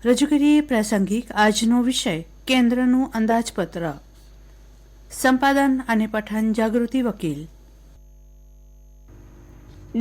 રજૂ કરીએ પ્રાસંગિક આજનો વિષય કેન્દ્રનું અંદાજપત્ર, સંપાદન અને પઠન જાગૃતિ વકીલ.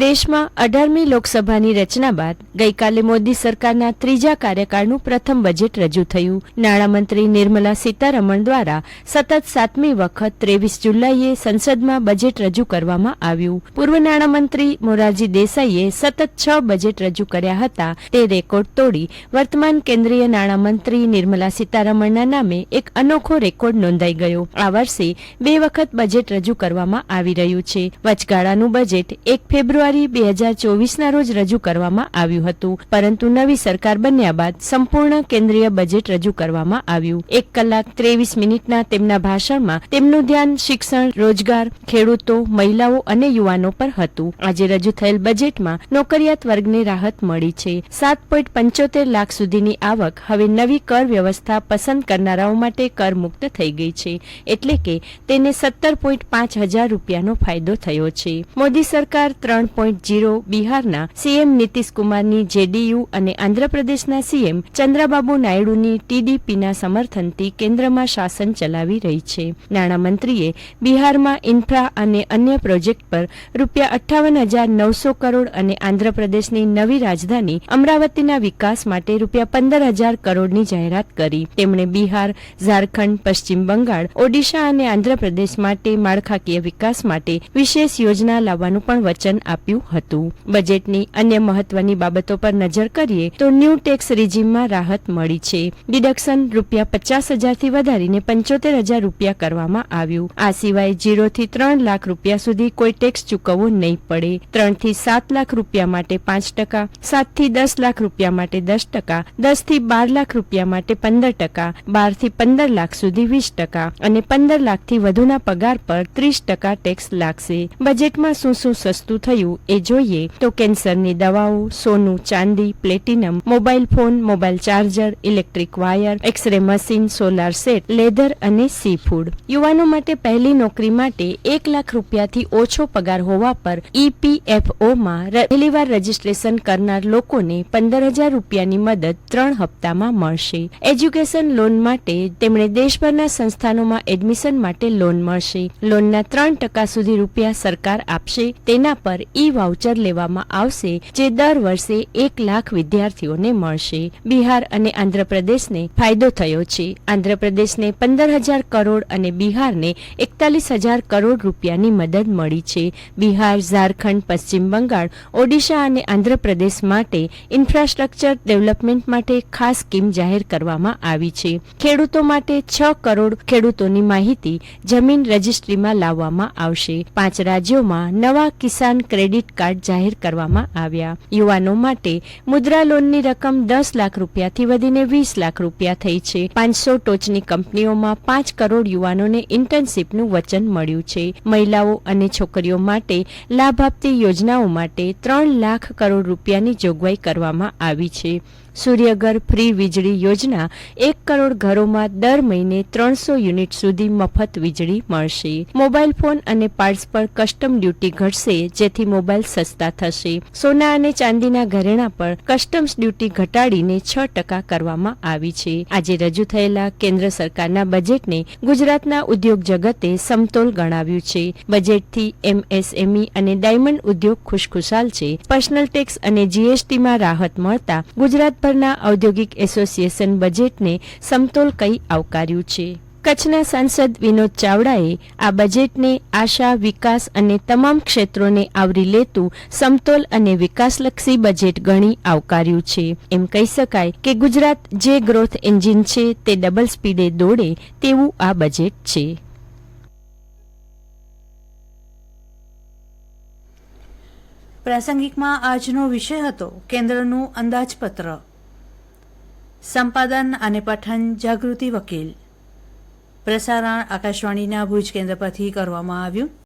દેશમાં 18મી લોકસભાની રચના બાદ ગઈકાલે મોદી સરકારના ત્રીજા કાર્યકાળનું પ્રથમ બજેટ રજૂ થયું. નાણામંત્રી નિર્મલા સીતારમણ દ્વારા સતત 7મી વખત 23 જુલાઈએ સંસદમાં બજેટ રજૂ કરવામાં આવ્યું. પૂર્વ નાણામંત્રી મોરારજી દેસાઈએ સતત 6 બજેટ રજૂ કર્યા હતા. તે રેકોર્ડ તોડી વર્તમાન કેન્દ્રીય નાણામંત્રી નિર્મલા સીતારમણના નામે એક અનોખો રેકોર્ડ નોંધાઈ ગયો. આ વર્ષે 2 વખત બજેટ રજૂ કરવામાં આવી રહ્યું છે. વચગાળાનું બજેટ 1 ફેબ્રુઆરી 2024ના રોજ રજૂ કરવામાં આવ્યું હતું, પરંતુ નવી સરકાર બન્યા બાદ સંપૂર્ણ કેન્દ્રીય બજેટ રજૂ કરવામાં આવ્યું. 1 કલાક 23 મિનિટના તેમના ભાષણમાં તેમનું ધ્યાન શિક્ષણ, રોજગાર, ખેડૂતો, મહિલાઓ અને યુવાનો પર હતું. આજે રજૂ થયેલ બજેટમાં નોકરિયાત વર્ગને રાહત મળી છે. 7.75 લાખ સુધીની આવક હવે નવી કર વ્યવસ્થા પસંદ કરનારાઓ માટે કરમુક્ત થઈ ગઈ છે, એટલે કે તેને 17.5 હજાર રૂપિયાનો ફાયદો થયો છે. મોદી સરકાર 3.0 બિહારના સીએમ નીતિશ કુમારની જેડીયુ અને આંધ્રપ્રદેશના સીએમ ચંદ્રબાબુ નાયડુની ટીડીપીના સમર્થનથી કેન્દ્રમાં શાસન ચલાવી રહી છે. નાણામંત્રીએ બિહારમાં ઇન્ફ્રા અને અન્ય પ્રોજેક્ટ પર ₹58,900 કરોડ અને આંધ્રપ્રદેશની નવી રાજધાની અમરાવતીના વિકાસ માટે ₹15,000 કરોડની જાહેરાત કરી. તેમણે બિહાર, ઝારખંડ, પશ્ચિમ બંગાળ, ઓડિશા અને આંધ્રપ્રદેશ માટે માળખાકીય વિકાસ માટે વિશેષ યોજના લાવવાનું પણ વચન આપ્યું હતું. બજેટની અન્ય મહત્વની બાબતો પર નજર કરીએ તો ન્યૂ ટેક્સ રિજીમમાં રાહત મળી છે. ડિડક્શન ₹50,000થી વધારીને ₹75,000 કરવામાં આવ્યું. આ સિવાય 0 થી 3 લાખ રૂપિયા સુધી કોઈ ટેક્સ ચૂકવવો નહીં પડે. 3 થી 7 લાખ રૂપિયા માટે 5%, 7 થી 10 લાખ રૂપિયા માટે 10%, 10 થી 12 લાખ રૂપિયા માટે 15%, 12 થી 15 લાખ સુધી 20% અને 15 લાખથી વધુના પગાર પર 30% ટેક્સ લાગશે. બજેટમાં શું સસ્તું થયું એ જોઈએ તો કેન્સરની દવાઓ, સોનું, ચાંદી, platinum, mobile phone, mobile charger, electric wire, X ray machine, solar set, leather અને સી ફૂડ. યુવાનો માટે પહેલી નોકરી માટે 1 લાખ રૂપિયાથી ઓછો પગાર હોવા પર ઈપીએફઓમાં પહેલીવાર રજીસ્ટ્રેશન કરનાર લોકોને 15,000 રૂપિયાની મદદ 3 હપ્તામાં મળશે. એજ્યુકેશન લોન માટે તેમણે દેશભરના સંસ્થાનોમાં એડમિશન માટે લોન મળશે. લોનના 3% સુધી રૂપિયા સરકાર આપશે. તેના પર ઈ વાઉચર લેવામાં આવશે, જે દર વર્ષે 1 લાખ વિદ્યાર્થીઓને મળશે. બિહાર અને આંધ્રપ્રદેશને ફાયદો થયો છે. આંધ્રપ્રદેશને 15,000 કરોડ અને બિહારને 41,000 કરોડ રૂપિયાની મદદ મળી છે. બિહાર, ઝારખંડ, પશ્ચિમ બંગાળ, ઓડિશા અને આંધ્રપ્રદેશ માટે ઇન્ફ્રાસ્ટ્રક્ચર ડેવલપમેન્ટ માટે ખાસ સ્કીમ જાહેર કરવામાં આવી છે. ખેડૂતો માટે 6 કરોડ ખેડૂતોની માહિતી જમીન રજિસ્ટ્રીમાં લાવવામાં આવશે. 5 રાજ્યોમાં નવા કિસાન ક્રેડિટ કાર્ડ જાહેર કરવામાં આવ્યા. યુવાનો માટે મુદ્રા લોનની રકમ 10 લાખ રૂપિયાથી વધીને 20 લાખ રૂપિયા થઈ છે. 500 ટોચની કંપનીઓમાં 5 કરોડ યુવાનોને ઇન્ટર્નશીપનું વચન મળ્યું છે. મહિલાઓ અને છોકરીઓ માટે લાભ આપતી યોજનાઓ માટે 3 લાખ કરોડ રૂપિયાની જોગવાઈ કરવામાં આવી છે. સૂર્યઘર ફ્રી વીજળી યોજના 1 કરોડ ઘરોમાં દર મહિને 300 યુનિટ સુધી મફત વીજળી મળશે. મોબાઈલ ફોન અને પાર્ટ્સ પર કસ્ટમ ડ્યુટી ઘટશે, જેથી મોબાઈલ સસ્તા થશે. સોના અને ચાંદીના ઘરેણાં પર કસ્ટમ્સ ડ્યુટી ઘટાડીને 6% કરવામાં આવી છે. આજે રજૂ થયેલા કેન્દ્ર સરકારના બજેટને ગુજરાતના ઉદ્યોગ જગતે સમતોલ ગણાવ્યું છે. બજેટથી એમએસએમઈ અને ડાયમંડ ઉદ્યોગ ખુશખુશાલ છે. પર્સનલ ટેક્સ અને જીએસટીમાં રાહત મળતા ગુજરાત ના ઔદ્યોગિક એસોસિએશન બજેટને સમતોલ કહી આવકાર્યું છે. કચ્છના સાંસદ વિનોદ ચાવડાએ આ બજેટને આશા, વિકાસ અને તમામ ક્ષેત્રોને આવરી લેતું સમતોલ અને વિકાસલક્ષી બજેટ ગણી આવકાર્યું છે. એમ કહી શકાય કે ગુજરાત જે ગ્રોથ એન્જિન છે તે ડબલ સ્પીડે દોડે તેવું આ બજેટ છે. પ્રાસંગિકમાં આજનો વિષય હતો કેન્દ્રનું અંદાજપત્ર, સંપાદન અને પઠન જાગૃતિ વકીલ. પ્રસારણ આકાશવાણીના ભુજ કેન્દ્ર પરથી કરવામાં આવ્યું.